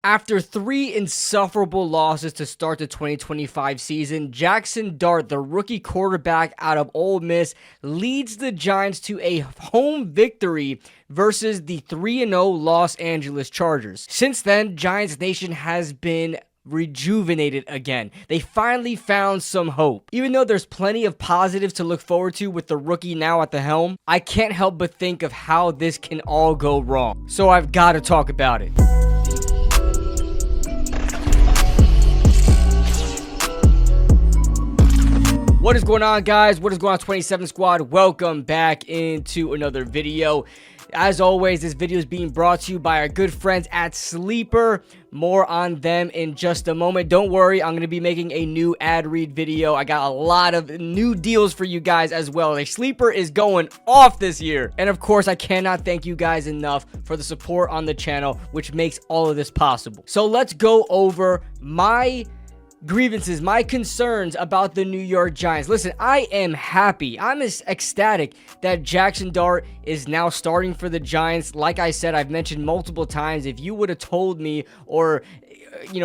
After 3 insufferable losses to start the 2025 season, Jaxson Dart, the rookie quarterback out of Ole Miss, leads the Giants to a home victory versus the 3-0 Los Angeles Chargers. Since then, Giants Nation has been rejuvenated again. They finally found some hope. Even though there's plenty of positives to look forward to with the rookie now at the helm, I can't help but think of how this can all go wrong. So I've got to talk about it. What is going on, guys? What is going on, 27 Squad? Welcome back into another video. As always, this video is being brought to you by our good friends at Sleeper. More on them in just a moment. Don't worry, I'm going to be making a new ad read video. I got a lot of new deals for you guys as well. Like, Sleeper is going off this year. And of course, I cannot thank you guys enough for the support on the channel, which makes all of this possible. So let's go over my grievances, my concerns about the New York Giants. Listen, I am happy. I'm ecstatic that Jaxson Dart is now starting for the Giants. Like I said, I've mentioned multiple times, if you would have told me or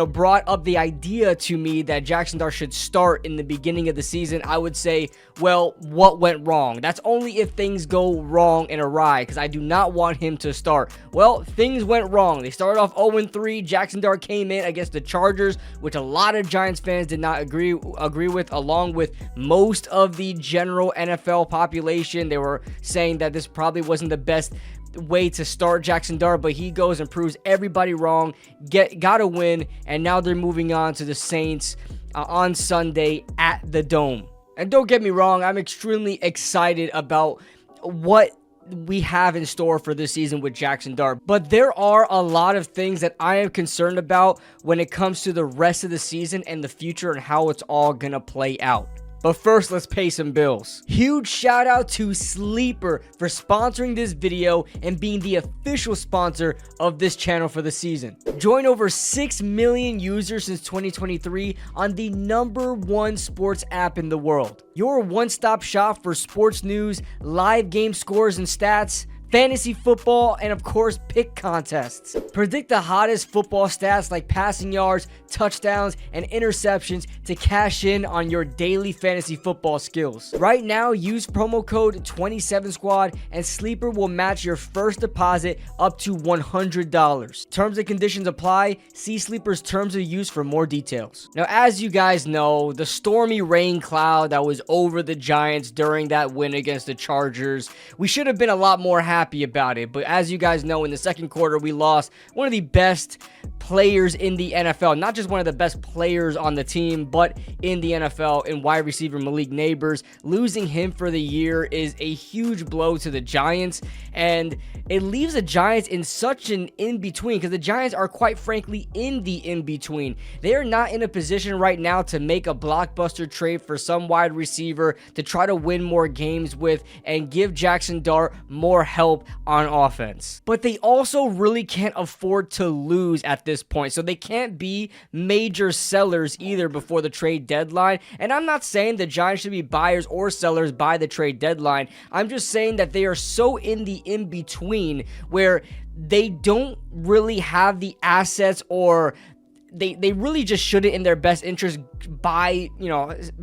brought up the idea to me that Jaxson Dart should start in the beginning of the season, I would say, well, what went wrong? That's only if things go wrong and awry, because I do not want him to start. Well, things went wrong. They started off 0-3. Jaxson Dart came in against the Chargers, which a lot of Giants fans did not agree with, along with most of the general NFL population. They were saying that this probably wasn't the best way to start Jaxson Dart, but he goes and proves everybody wrong, got a win, and now they're moving on to the Saints on Sunday at the Dome. And don't get me wrong, I'm extremely excited about what we have in store for this season with Jaxson Dart, but there are a lot of things that I am concerned about when it comes to the rest of the season and the future and how it's all gonna play out. But first, let's pay some bills. Huge shout out to Sleeper for sponsoring this video and being the official sponsor of this channel for the season. Join over 6 million users since 2023 on the #1 sports app in the world. Your one-stop shop for sports news, live game scores and stats, fantasy football, and of course, pick contests. Predict the hottest football stats like passing yards, touchdowns, and interceptions to cash in on your daily fantasy football skills. Right now, use promo code 27Squad and Sleeper will match your first deposit up to $100. Terms and conditions apply. See Sleeper's terms of use for more details. Now, as you guys know, the stormy rain cloud that was over the Giants during that win against the Chargers, we should have been a lot more happy about it, but as you guys know, in the second quarter we lost one of the best players in the NFL, not just one of the best players on the team, but in the NFL, in wide receiver Malik Neighbors. Losing him for the year is a huge blow to the Giants, and it leaves the Giants in such an in-between, because the Giants are quite frankly in the in-between. They are not in a position right now to make a blockbuster trade for some wide receiver to try to win more games with and give Jaxson Dart more help on offense. But they also really can't afford to lose at this point, so they can't be major sellers either before the trade deadline. And I'm not saying the Giants should be buyers or sellers by the trade deadline. I'm just saying that they are so in the in-between where they don't really have the assets, or they really just shouldn't, in their best interest, buy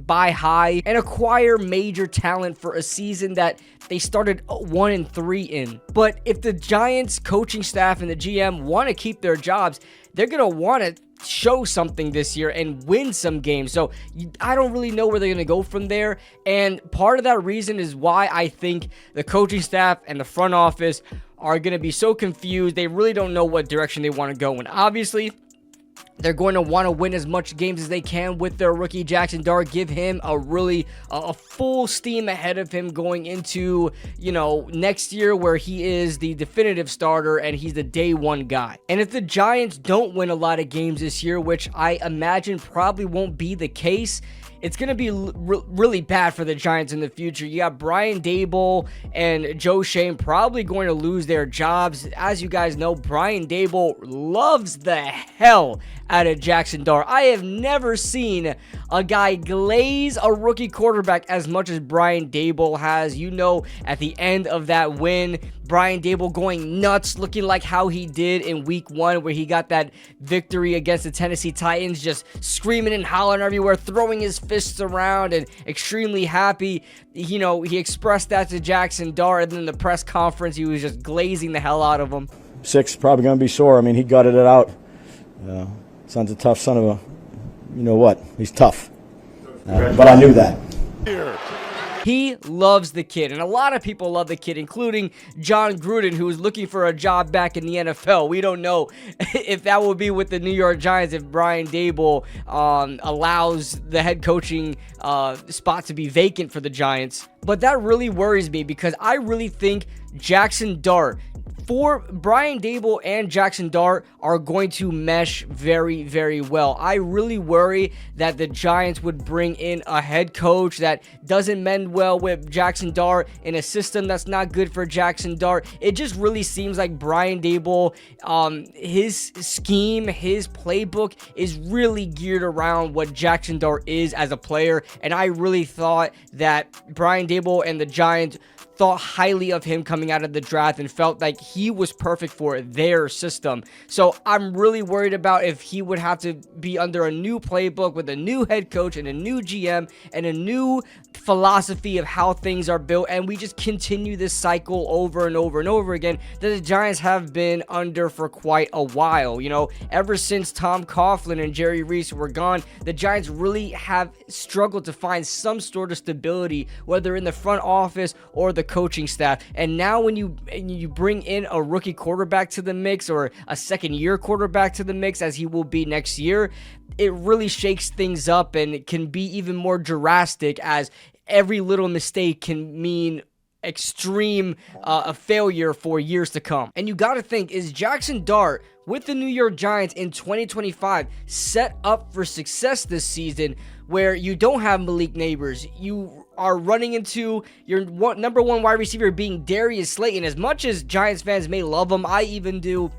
high and acquire major talent for a season that they started 1-3 in. But if the Giants coaching staff and the GM want to keep their jobs, they're going to want to show something this year and win some games. So I don't really know where they're going to go from there. And part of that reason is why I think the coaching staff and the front office are going to be so confused. They really don't know what direction they want to go. And obviously, they're going to want to win as much games as they can with their rookie Jaxson Dart. Give him a full steam ahead of him going into, next year, where he is the definitive starter and he's the day one guy. And if the Giants don't win a lot of games this year, which I imagine probably won't be the case, it's going to be really bad for the Giants in the future. You got Brian Daboll and Joe Shane probably going to lose their jobs. As you guys know, Brian Daboll loves the hell out of Jaxson Dart. I have never seen a guy glaze a rookie quarterback as much as Brian Daboll has. You know, at the end of that win, Brian Daboll going nuts, looking like how he did in week 1 where he got that victory against the Tennessee Titans, just screaming and hollering everywhere, throwing his fists around and extremely happy. You know, he expressed that to Jaxson Dart, and then in the press conference, he was just glazing the hell out of him. 6 probably going to be sore. I mean, he gutted it out. Son's a tough son of a, you know what, he's tough. But I knew that. He loves the kid, and a lot of people love the kid, including John Gruden, who is looking for a job back in the NFL. We don't know if that will be with the New York Giants if Brian Daboll allows the head coaching spot to be vacant for the Giants. But that really worries me because I really think Jaxson Dart, for Brian Daboll and Jaxson Dart, are going to mesh very, very well. I really worry that the Giants would bring in a head coach that doesn't mend well with Jaxson Dart in a system that's not good for Jaxson Dart. It just really seems like Brian Daboll, his scheme, his playbook is really geared around what Jaxson Dart is as a player, and I really thought that Brian Daboll and the Giants thought highly of him coming out of the draft and felt like he was perfect for their system. So I'm really worried about if he would have to be under a new playbook with a new head coach and a new GM and a new philosophy of how things are built, and we just continue this cycle over and over and over again that the Giants have been under for quite a while. You know, ever since Tom Coughlin and Jerry Reese were gone, the Giants really have struggled to find some sort of stability, whether in the front office or the coaching staff. And now when you bring in a rookie quarterback to the mix, or a second-year quarterback to the mix, as he will be next year, it really shakes things up, and it can be even more drastic, as every little mistake can mean extreme a failure for years to come. And you got to think, is Jaxson Dart with the New York Giants in 2025 set up for success this season, where you don't have Malik Neighbors, you are running into your number 1 wide receiver being Darius Slayton? As much as Giants fans may love him, I even do,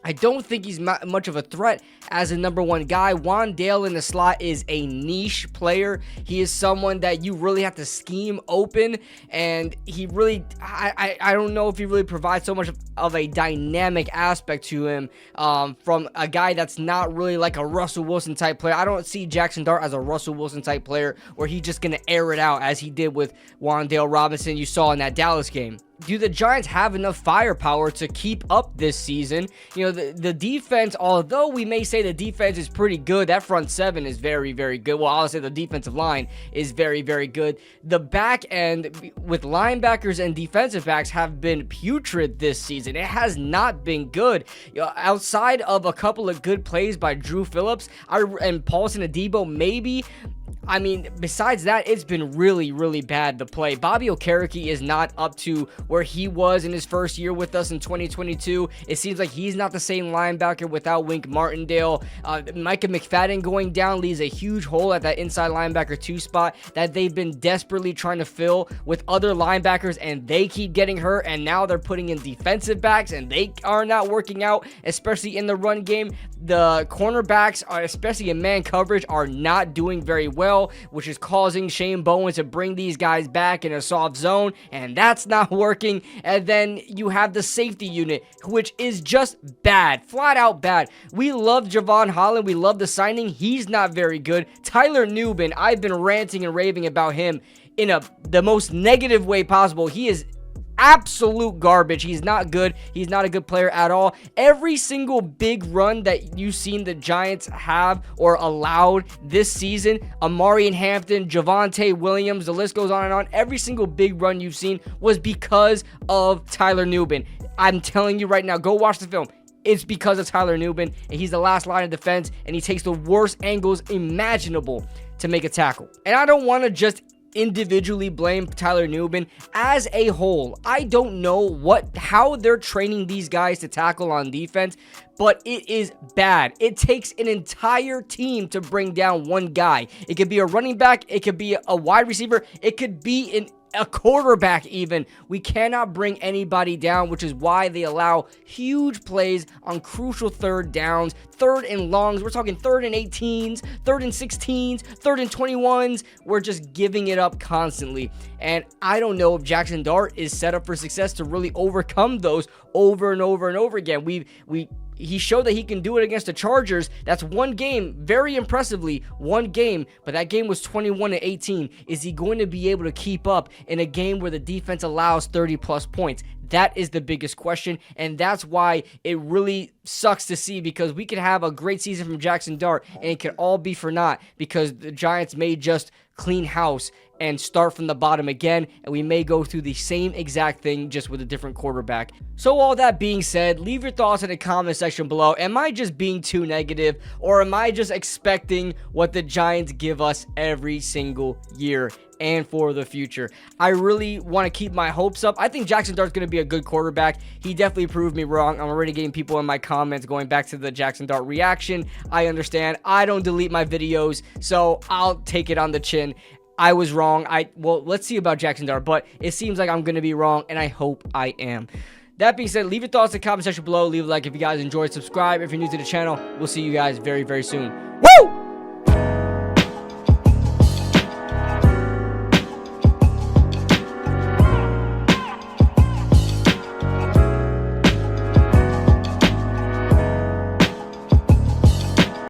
I don't think he's much of a threat as a number 1 guy. Wandale in the slot is a niche player. He is someone that you really have to scheme open, and he really, I don't know if he really provides so much of a dynamic aspect to him from a guy that's not really like a Russell Wilson type player. I don't see Jaxson Dart as a Russell Wilson type player where he's just going to air it out as he did with Wandale Robinson you saw in that Dallas game. Do the Giants have enough firepower to keep up this season? You know, the defense, although we may say the defense is pretty good, that front 7 is very, very good. Well, I'll say the defensive line is very, very good. The back end with linebackers and defensive backs have been putrid this season. It has not been good. You know, outside of a couple of good plays by Drew Phillips and Paulson Adebo, maybe. I mean, besides that, it's been really, really bad to play. Bobby Okereke is not up to where he was in his first year with us in 2022. It seems like he's not the same linebacker without Wink Martindale. Micah McFadden going down leaves a huge hole at that inside linebacker 2 spot that they've been desperately trying to fill with other linebackers, and they keep getting hurt, and now they're putting in defensive backs, and they are not working out, especially in the run game. The cornerbacks, especially in man coverage, are not doing very well, which is causing Shane Bowen to bring these guys back in a soft zone, and that's not working. And then you have the safety unit, which is just bad, flat out bad. We love Javon Holland, we love the signing. He's not very good. Tyler Nubin, I've been ranting and raving about him in the most negative way possible. He is absolute garbage. He's not good. He's not a good player at all. Every single big run that you've seen the Giants have or allowed this season, Amari Hampton, Javonte Williams, the list goes on and on. Every single big run you've seen was because of Tyler Nubin. I'm telling you right now, go watch the film. It's because of Tyler Nubin, and he's the last line of defense, and he takes the worst angles imaginable to make a tackle. And I don't want to just individually blame Tyler Nubin. As a whole, I don't know how they're training these guys to tackle on defense, but it is bad. It takes an entire team to bring down one guy. It could be a running back, it could be a wide receiver, it could be a quarterback even. We cannot bring anybody down, which is why they allow huge plays on crucial third downs, third and longs. We're talking third and 18s, third and 16s, third and 21s. We're just giving it up constantly. And I don't know if Jaxson Dart is set up for success to really overcome those over and over and over again. He showed that he can do it against the Chargers. That's one game, very impressively, one game, but that game was 21-18. Is he going to be able to keep up in a game where the defense allows 30-plus points? That is the biggest question, and that's why it really sucks to see, because we could have a great season from Jaxson Dart, and it could all be for naught because the Giants may just clean house and start from the bottom again, and we may go through the same exact thing just with a different quarterback. So all that being said, leave your thoughts in the comment section below. Am I just being too negative, or am I just expecting what the Giants give us every single year and for the future? I really want to keep my hopes up. I think Jaxson Dart's going to be a good quarterback. He definitely proved me wrong. I'm already getting people in my comments going back to the Jaxson Dart reaction. I understand. I don't delete my videos, so I'll take it on the chin. I was wrong. Well, let's see about Jaxson Dart, but it seems like I'm going to be wrong, and I hope I am. That being said, leave your thoughts in the comment section below. Leave a like if you guys enjoyed. Subscribe if you're new to the channel. We'll see you guys very, very soon.